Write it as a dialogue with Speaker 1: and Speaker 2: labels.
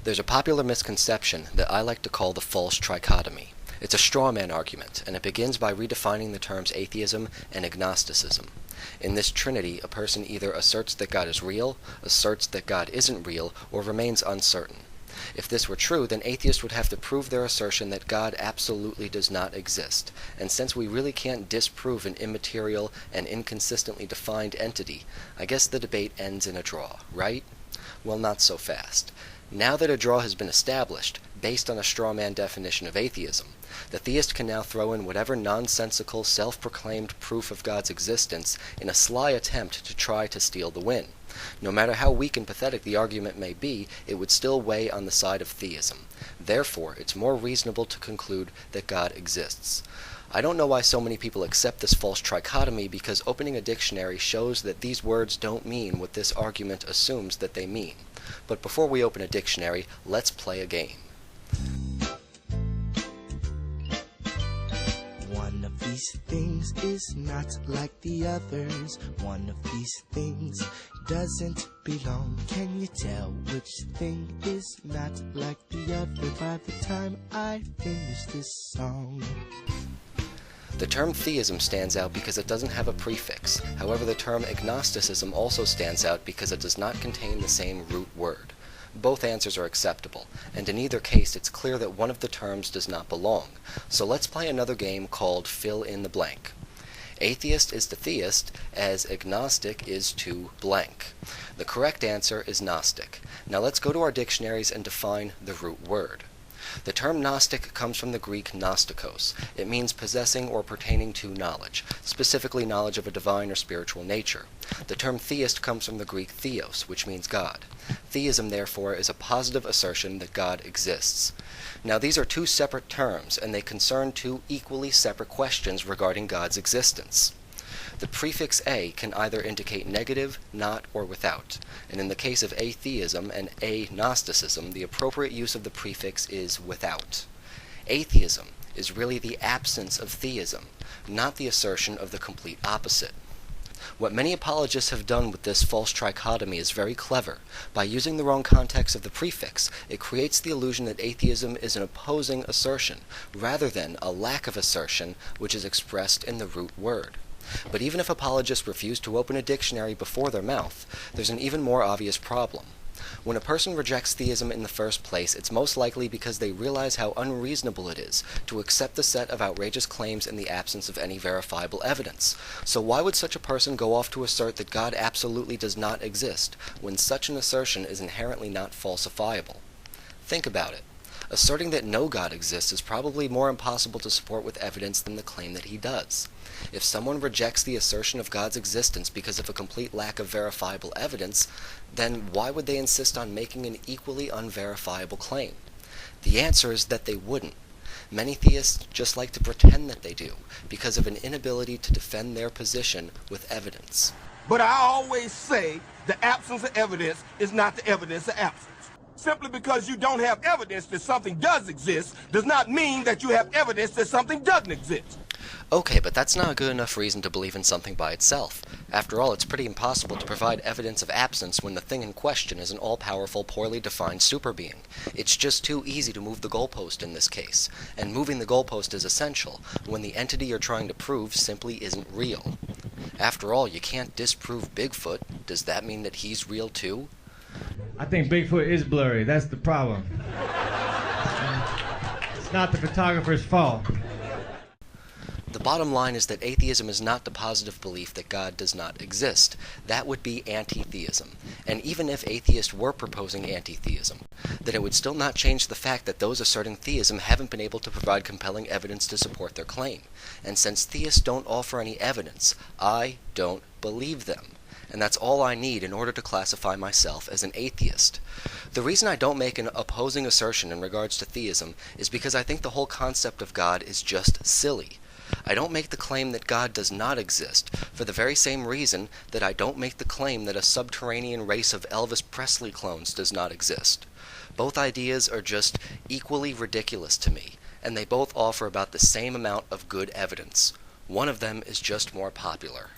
Speaker 1: There's a popular misconception that I like to call the false trichotomy. It's a straw man argument, and it begins by redefining the terms atheism and agnosticism. In this trinity, a person either asserts that God is real, asserts that God isn't real, or remains uncertain. If this were true, then atheists would have to prove their assertion that God absolutely does not exist. And since we really can't disprove an immaterial and inconsistently defined entity, I guess the debate ends in a draw, right? Well, not so fast. Now that a draw has been established, based on a straw man definition of atheism, the theist can now throw in whatever nonsensical, self-proclaimed proof of God's existence in a sly attempt to try to steal the win. No matter how weak and pathetic the argument may be, it would still weigh on the side of theism. Therefore, it's more reasonable to conclude that God exists. I don't know why so many people accept this false trichotomy, because opening a dictionary shows that these words don't mean what this argument assumes that they mean. But before we open a dictionary, let's play a game.
Speaker 2: One of these things is not like the others. One of these things doesn't belong. Can you tell which thing is not like the other by the time I finish this song?
Speaker 1: The term theism stands out because it doesn't have a prefix. However, the term agnosticism also stands out because it does not contain the same root word. Both answers are acceptable, and in either case it's clear that one of the terms does not belong. So let's play another game called fill in the blank. Atheist is to theist as agnostic is to blank. The correct answer is Gnostic. Now let's go to our dictionaries and define the root word. The term Gnostic comes from the Greek gnostikos. It means possessing or pertaining to knowledge, specifically knowledge of a divine or spiritual nature. The term theist comes from the Greek theos, which means God. Theism, therefore, is a positive assertion that God exists. Now, these are two separate terms, and they concern two equally separate questions regarding God's existence. The prefix a can either indicate negative, not, or without, and in the case of atheism and agnosticism, the appropriate use of the prefix is without. Atheism is really the absence of theism, not the assertion of the complete opposite. What many apologists have done with this false trichotomy is very clever. By using the wrong context of the prefix, it creates the illusion that atheism is an opposing assertion, rather than a lack of assertion which is expressed in the root word. But even if apologists refuse to open a dictionary before their mouth, there's an even more obvious problem. When a person rejects theism in the first place, it's most likely because they realize how unreasonable it is to accept the set of outrageous claims in the absence of any verifiable evidence. So why would such a person go off to assert that God absolutely does not exist, when such an assertion is inherently not falsifiable? Think about it. Asserting that no God exists is probably more impossible to support with evidence than the claim that he does. If someone rejects the assertion of God's existence because of a complete lack of verifiable evidence, then why would they insist on making an equally unverifiable claim? The answer is that they wouldn't. Many theists just like to pretend that they do, because of an inability to defend their position with evidence.
Speaker 3: But I always say the absence of evidence is not the evidence of absence. Simply because you don't have evidence that something does exist does not mean that you have evidence that something doesn't exist.
Speaker 1: Okay, but that's not a good enough reason to believe in something by itself. After all, it's pretty impossible to provide evidence of absence when the thing in question is an all-powerful, poorly defined superbeing. It's just too easy to move the goalpost in this case, and moving the goalpost is essential when the entity you're trying to prove simply isn't real. After all, you can't disprove Bigfoot. Does that mean that he's real too?
Speaker 4: I think Bigfoot is blurry. That's the problem. It's not the photographer's fault.
Speaker 1: The bottom line is that atheism is not the positive belief that God does not exist. That would be anti-theism. And even if atheists were proposing anti-theism, then it would still not change the fact that those asserting theism haven't been able to provide compelling evidence to support their claim. And since theists don't offer any evidence, I don't believe them. And that's all I need in order to classify myself as an atheist. The reason I don't make an opposing assertion in regards to theism is because I think the whole concept of God is just silly. I don't make the claim that God does not exist for the very same reason that I don't make the claim that a subterranean race of Elvis Presley clones does not exist. Both ideas are just equally ridiculous to me, and they both offer about the same amount of good evidence. One of them is just more popular.